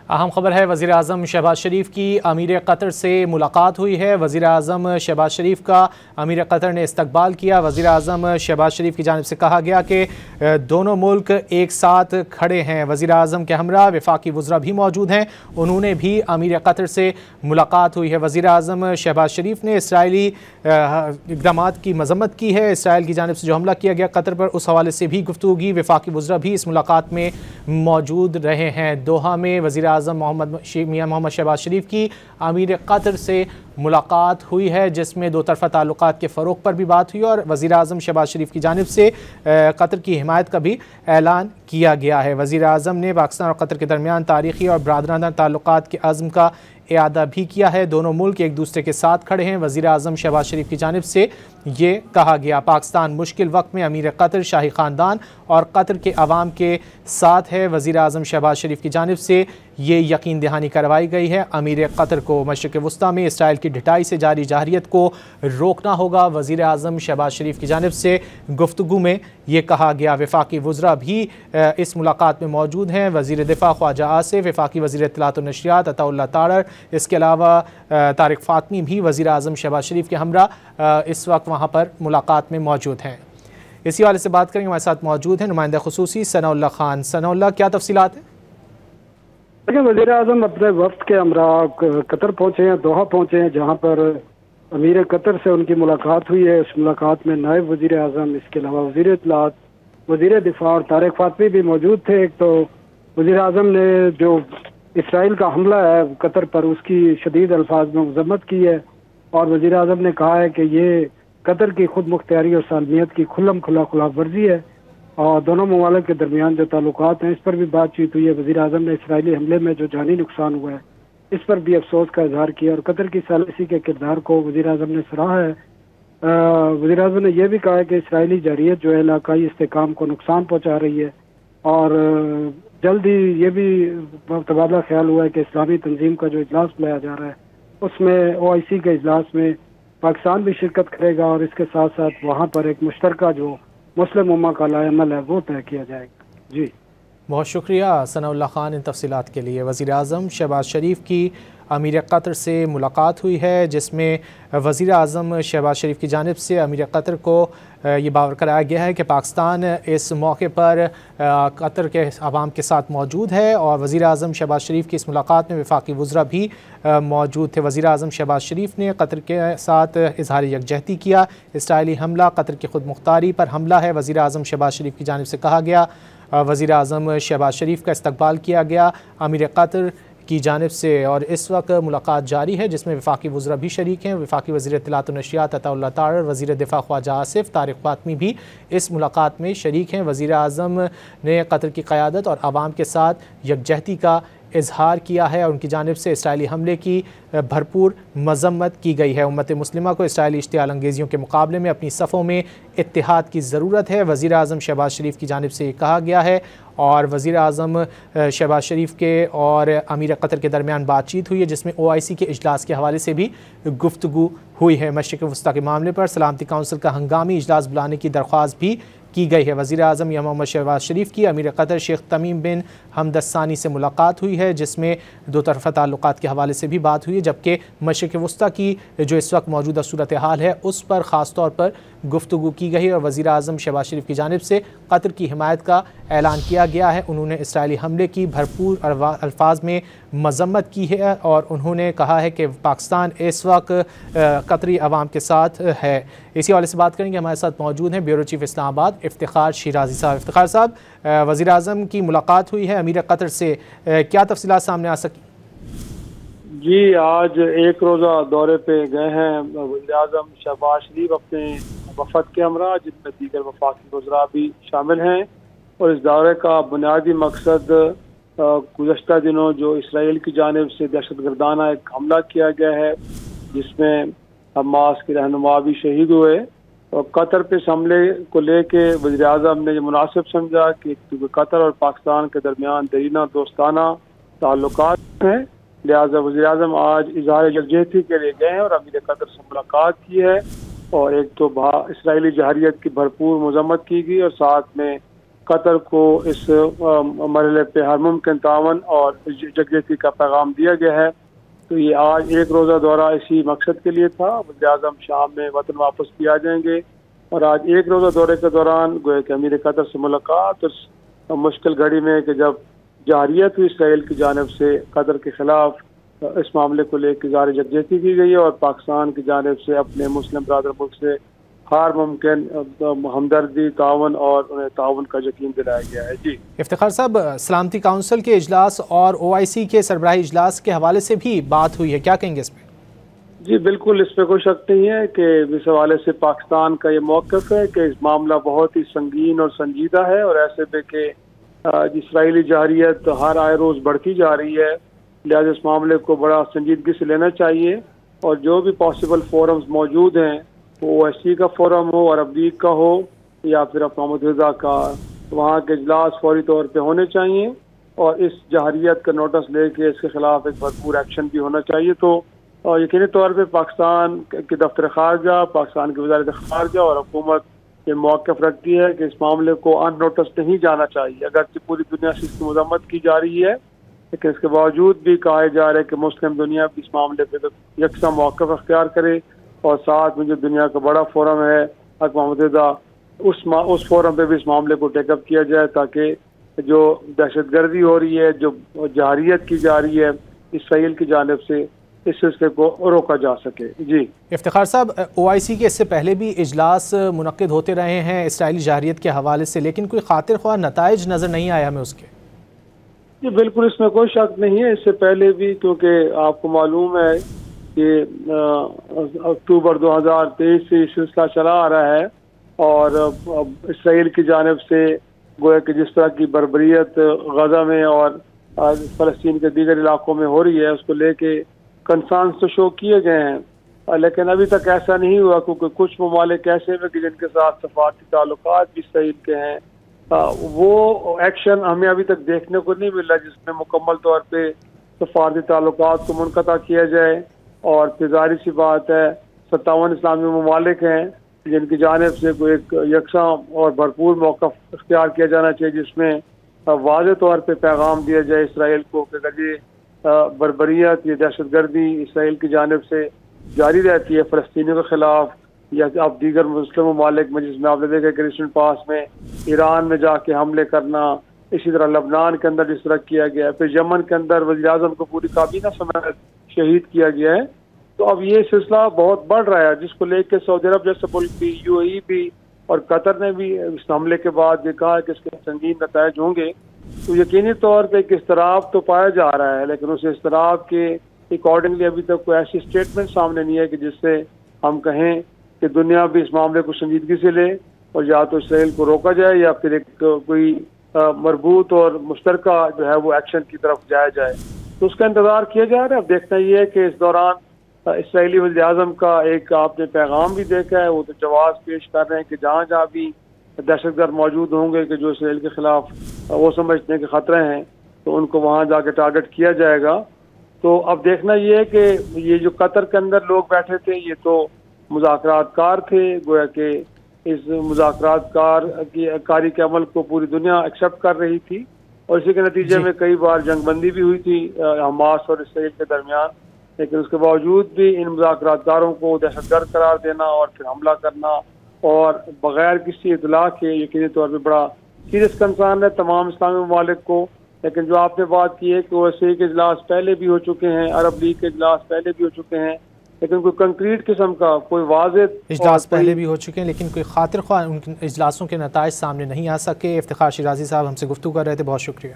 अहम खबर है, वज़ीर आज़म शहबाज शरीफ की अमीर कतर से मुलाकात हुई है। वज़ीर आज़म शहबाज शरीफ का अमीर कतर ने इस्तकबाल किया। वज़ीर आज़म शहबाज शरीफ की जानिब से कहा गया कि दोनों मुल्क एक साथ खड़े हैं। वज़ीर आज़म के हमरा वफाकी वज़रा भी मौजूद हैं, उन्होंने भी अमीर कतर से मुलाकात हुई है। वज़ीर आज़म शहबाज शरीफ ने इसराइली इक़दाम की मज़म्मत की है। इसराइल की जानिब से जो हमला किया गया कतर पर, उस हवाले से भी गुफ्तगू की। वफाकी वज़रा भी इस मुलाकात में मौजूद रहे हैं। दोहा में वज़ीर आज़म मियां मोहम्मद शहबाज शरीफ की अमीर कतर से मुलाकात हुई है, जिसमें दो तरफ़ा ताल्लुकात के फ़रोग़ पर भी बात हुई और वज़ीर आज़म शहबाज शरीफ की जानिब से कतर की हिमायत का भी ऐलान किया गया है। वज़ीर आज़म ने पाकिस्तान और कतर के दरमियान तारीख़ी और बरादराना ताल्लुकात के अज़्म का इआदा भी किया है। दोनों मुल्क एक दूसरे के साथ खड़े हैं। वज़ीर आज़म शहबाज शरीफ की जानिब से ये कहा गया, पाकिस्तान मुश्किल वक्त में अमीर कतर, शाही ख़ानदान और कतर के अवाम के साथ है। वज़ीर आज़म शहबाज शरीफ की जानिब से ये यकीन दहानी करवाई गई है, अमीर कतर को मशरिक़ वस्ता में इसराइल की ढिठाई से जारी जारहियत को रोकना होगा। वज़ीर आज़म शहबाज शरीफ की जानिब से गुफ्तगू में ये कहा गया। वफाकी वज़रा भी इस मुलाकात में मौजूद हैं। वज़ीर दिफ़ा ख्वाजा आसिफ, वफाकी वज़ीर इत्तलात व नशरियात अताउल्लाह तारर, इसके अलावा तारिक फ़ातमी भी वज़ीर आज़म शहबाज शरीफ के हमरा इस वक्त वहाँ पर मुलाकात में मौजूद हैं। इसी वाले से बात करेंगे, हमारे साथ मौजूद हैं नुमाइंदा ख़ुसूसी सनाउल्लाह खान। सनाउल्लाह, क्या तफ़सीलात हैं? देखिए, वज़ीर आज़म अपने वफ़्द के हमरा कतर पहुँचे हैं, दोहा पहुँचे हैं, जहाँ पर अमीर कतर से उनकी मुलाकात हुई है। इस मुलाकात में नायब वज़ीर आज़म, इसके अलावा वज़ीर इत्तलात, वज़ीर दिफ़ा और तारिक फ़ातमी भी मौजूद थे। एक तो वज़ीर आज़म ने जो इसराइल का हमला है कतर पर, उसकी शदीद अल्फाज में मज़म्मत की है और वज़ीर आज़म ने कहा है कि ये कतर की खुद मुख्तियारी और सालमियत की खुल्लम खुला खिलाफ वर्जी है और दोनों ममालिक के दरमियान जो ताल्लुकात हैं, इस पर भी बातचीत हुई है। वज़ीर आज़म ने इसराइली हमले में जो जानी नुकसान हुआ है, इस पर भी अफसोस का इजहार किया और कतर की सालिसी के किरदार को वज़ीर आज़म ने सराहा है। वज़ीर आज़म ने यह भी कहा है कि इसराइली जारहियत जो है इलाकाई इस्तेहकाम को नुकसान पहुँचा रही है और जल्द ही ये भी तबादला ख्याल हुआ है कि इस्लामी तंजीम का जो इजलास बुलाया जा रहा है, उसमें OIC के इजलास में पाकिस्तान भी शिरकत करेगा और इसके साथ साथ वहाँ पर एक मुश्तरका जो मुस्लिम उम्मा का लाएमल है वो तय किया जाएगा। जी, बहुत शुक्रिया सनाउल्लाह खान इन तफसीलात के लिए। वज़ीर आज़म शहबाज शरीफ की अमीर कतर से मुलाकात हुई है, जिसमें वज़ीर आज़म शहबाज शरीफ की जानिब से अमीर कतर को ये बावर कराया गया है कि पाकिस्तान इस मौके पर कतर के अवाम के साथ मौजूद है और वज़ीर आज़म शहबाज शरीफ की इस मुलाकात में वफाकी वज़रा भी मौजूद थे। वज़ीर आज़म शहबाज शरीफ ने कतर के साथ इजहार यकजहती किया। इसराइली हमला कतर की खुद मुख्तारी पर हमला है, वज़ीर आज़म शहबाज शरीफ की जानिब से कहा गया। वज़ीर आज़म शहबाज शरीफ का इस्तकबाल किया गया अमीर कतर की जानिब से और इस वक्त मुलाकात जारी है, जिसमें वफाकी वज़रा भी शरीक हैं। वफाकी वज़ीर इत्तलात व नशरियात अताउल्लाह तारर, वज़ीर दिफ़ा ख्वाजा आसिफ, तारिक फ़ातमी भी इस मुलाकात में शरीक हैं। वज़ीर आज़म ने कतर की क़यादत और आवाम के साथ यकजहती का इजहार किया है और उनकी जानिब से इसराइली हमले की भरपूर मज़म्मत की गई है। उम्मत मुस्लिमा को इसराइली इश्तियाल अंगेज़ियों के मुकाबले में अपनी सफ़ों में इत्तिहाद की ज़रूरत है, वज़ीर आज़म शहबाज शरीफ की जानिब से ये कहा गया है। और वज़ीर आज़म शहबाज शरीफ के और अमीर कतर के दरमियान बातचीत हुई है, जिसमें OIC के इजलास के हवाले से भी गुफ्तगू हुई है। मशरिक़ वस्ता के मामले पर सलामती काउंसिल का हंगामी इजलास बुलाने की दरख्वास्त भी की गई है। वज़ीर आज़म मियां मोहम्मद शहबाज शरीफ की अमीर कतर शेख तमीम बिन हमद सानी से मुलाकात हुई है, जिसमें दो तरफ़ा ताल्लुकात के हवाले से भी बात हुई है, जबकि मशरिक़ वस्ता की जो इस वक्त मौजूदा सूरत हाल है उस पर ख़ास तौर पर गुफ्तगू की गई और वज़ीर आज़म शहबाज शरीफ की जानिब से कतर की हिमायत का ऐलान किया गया है। उन्होंने इसराइली हमले की भरपूर अल्फाज में मज़म्मत की है और उन्होंने कहा है कि पाकिस्तान इस वक्त कतरी अवाम के साथ है। इसी वाले से बात करेंगे, हमारे साथ मौजूद हैं ब्यूरो चीफ इस्लामाबाद इफ्तिखार शिराजी साहब। इफ्तिखार साहब, वज़ीर आज़म की मुलाकात हुई है अमीर कतर से, क्या तफसीलात सामने आ सकी? जी, आज एक रोज़ा दौरे पे गए हैं वज़ीर आज़म शहबाज शरीफ अपने वफ़द के हमरा, जिनमें दीगर वफाकी वज़रा भी शामिल हैं। और इस दौरे का बुनियादी मकसद गुज़श्ता दिनों जो इसराइल की जानिब से दहशतगर्दाना एक हमला किया गया है, जिसमें हमास के रहनुमा भी शहीद हुए, और कतर पे इस हमले को लेके वज़ीर आज़म ने ये मुनासिब समझा कि कतर और पाकिस्तान के दरमियान दरीना दोस्ताना ताल्लुकात हैं, लिहाजा वज़ीर आज़म आज इजहार यकजहती के लिए गए हैं और अमीर कतर से मुलाकात की है। और एक तो इसराइली जारहियत की भरपूर मज़म्मत की गई और साथ में قطر کو اس مرحلے پہ ہر ممکن تعاون اور یکجہتی کا پیغام دیا گیا ہے۔ تو یہ آج ایک روزہ دورہ اسی مقصد کے لیے تھا۔ وزیر اعظم شام میں وطن واپس بھی آ جائیں گے، اور آج ایک روزہ دورے کے دوران گویا کہ امیر قطر سے ملاقات اس مشکل گھڑی میں کہ جب جارحیت ہوئی اسرائیل کی جانب سے قطر کے خلاف، اس معاملے کو لے کے اظہار یکجہتی کی گئی ہے، اور پاکستان کی جانب سے اپنے مسلم برادر ملک سے ہر ممکن ہمدردی، تعاون اور انہیں تعاون کا یقین دلایا گیا ہے۔ جی افتخار صاحب، سلامتی کونسل کے اجلاس اور OIC کے سربراہی اجلاس کے حوالے سے بھی بات ہوئی ہے، کیا کہیں گے اس پہ؟ جی بالکل، اس پہ کوئی شک نہیں ہے کہ اس حوالے سے پاکستان کا یہ موقف ہے کہ اس معاملہ بہت ہی سنگین اور سنجیدہ ہے، اور ایسے میں کہ اسرائیلی جارحیت ہر آئے روز بڑھتی جا رہی ہے، لہٰذا اس معاملے کو بڑا سنجیدگی سے لینا چاہیے، اور جو بھی پاسبل فورمز موجود ہیں، وہ OIC کا فورم ہو، عرب لیگ کا ہو، یا پھر اقوام متحدہ کا، وہاں کے اجلاس فوری طور پہ ہونے چاہیے، اور اس جارحیت کا نوٹس لے کے اس کے خلاف ایک بھرپور ایکشن بھی ہونا چاہیے۔ تو یقینی طور پہ پاکستان کے دفتر خارجہ، پاکستان کی وزارت خارجہ اور حکومت یہ موقف رکھتی ہے کہ اس معاملے کو ان نوٹس نہیں جانا چاہیے، اگرچہ پوری دنیا سے اس کی مذمت کی جا رہی ہے، لیکن اس کے باوجود بھی کہا جا رہا ہے کہ مسلم دنیا بھی اس معاملے پہ یکساں موقف اختیار کرے، اور ساتھ میں جو دنیا کا بڑا فورم ہے اقوام متحدہ، اس فورم پہ بھی اس معاملے کو ٹیک اپ کیا جائے، تاکہ جو دہشت گردی ہو رہی ہے، جو جارحیت کی جا رہی ہے اسرائیل کی جانب سے، اس سلسلے کو روکا جا سکے۔ جی افتخار صاحب، OIC کے اس سے پہلے بھی اجلاس منعقد ہوتے رہے ہیں اسرائیلی جارحیت کے حوالے سے، لیکن کوئی خاطر خواہ نتائج نظر نہیں آیا ہمیں اس کے۔ جی بالکل، اس میں کوئی شک نہیں ہے، اس سے پہلے بھی، کیونکہ آپ کو معلوم ہے کہ اکتوبر 2023 سے یہ سلسلہ چلا آ رہا ہے، اور اسرائیل کی جانب سے گویا کہ جس طرح کی بربریت غزہ میں اور فلسطین کے دیگر علاقوں میں ہو رہی ہے، اس کو لے کے کنسرنز تو شو کیے گئے ہیں، لیکن ابھی تک ایسا نہیں ہوا، کیونکہ کچھ ممالک ایسے ہیں کہ جن کے ساتھ سفارتی تعلقات بھی اسرائیل کے ہیں، وہ ایکشن ہمیں ابھی تک دیکھنے کو نہیں مل رہا جس میں مکمل طور پہ سفارتی تعلقات کو منقطع کیا جائے، اور پھر ظاہر سی بات ہے 57 اسلامی ممالک ہیں جن کی جانب سے کوئی ایک یکساں اور بھرپور موقف اختیار کیا جانا چاہیے، جس میں واضح طور پہ پیغام دیا جائے اسرائیل کو کہ اگر یہ بربریت، یہ دہشت گردی اسرائیل کی جانب سے جاری رہتی ہے فلسطینیوں کے خلاف، یا اب دیگر مسلم ممالک میں، جس میں آپ نے دیکھا کہ ریسنٹ پاس میں ایران میں جا کے حملے کرنا، اسی طرح لبنان کے اندر جس طرح کیا گیا ہے، پھر یمن کے اندر وزیر اعظم کو پوری کابینہ سمیت شہید کیا گیا ہے، تو اب یہ سلسلہ بہت بڑھ رہا ہے، جس کو لے کے سعودی عرب جیسے ملک بھی، UAE بھی اور قطر نے بھی اس حملے کے بعد یہ کہا کہ اس کے سنگین نتائج ہوں گے۔ تو یقینی طور پہ ایک اضطراب تو پایا جا رہا ہے، لیکن اس اضطراب کے اکارڈنگلی ابھی تک کوئی ایسی اسٹیٹمنٹ سامنے نہیں ہے کہ جس سے ہم کہیں کہ دنیا بھی اس معاملے کو سنجیدگی سے لے، اور یا تو اسرائیل کو روکا جائے، یا پھر ایک کوئی مربوط اور مشترکہ جو ہے وہ ایکشن کی طرف جایا جائے۔ تو اس کا انتظار کیا جا رہا ہے۔ اب دیکھنا یہ ہے کہ اس دوران اسرائیلی وزیر اعظم کا ایک آپ نے پیغام بھی دیکھا ہے، وہ تو جواز پیش کر رہے ہیں کہ جہاں جہاں بھی دہشت گرد موجود ہوں گے کہ جو اسرائیل کے خلاف وہ سمجھتے ہیں کہ خطرے ہیں، تو ان کو وہاں جا کے ٹارگٹ کیا جائے گا۔ تو اب دیکھنا یہ ہے کہ یہ جو قطر کے اندر لوگ بیٹھے تھے، یہ تو مذاکرات کار تھے، گویا کہ اس مذاکرات کاری کے عمل کو پوری دنیا ایکسیپٹ کر رہی تھی، اور اسی کے نتیجے میں کئی بار جنگ بندی بھی ہوئی تھی حماس اور اسرائیل کے درمیان، لیکن اس کے باوجود بھی ان مذاکرات کاروں کو دہشت گرد قرار دینا اور پھر حملہ کرنا اور بغیر کسی اطلاع کے یقینی طور پہ بڑا سیریس کنسرن ہے تمام اسلامی ممالک کو۔ لیکن جو آپ نے بات کی ہے کہ OIC کے اجلاس پہلے بھی ہو چکے ہیں، عرب لیگ کے اجلاس پہلے بھی ہو چکے ہیں، لیکن کوئی کنکریٹ قسم کا کوئی واضح اجلاس پہلے بھی ہو چکے ہیں، لیکن کوئی خاطر خواہ ان اجلاسوں کے نتائج سامنے نہیں آ سکے۔ افتخار شیرازی صاحب ہم سے گفتگو کر رہے تھے، بہت شکریہ۔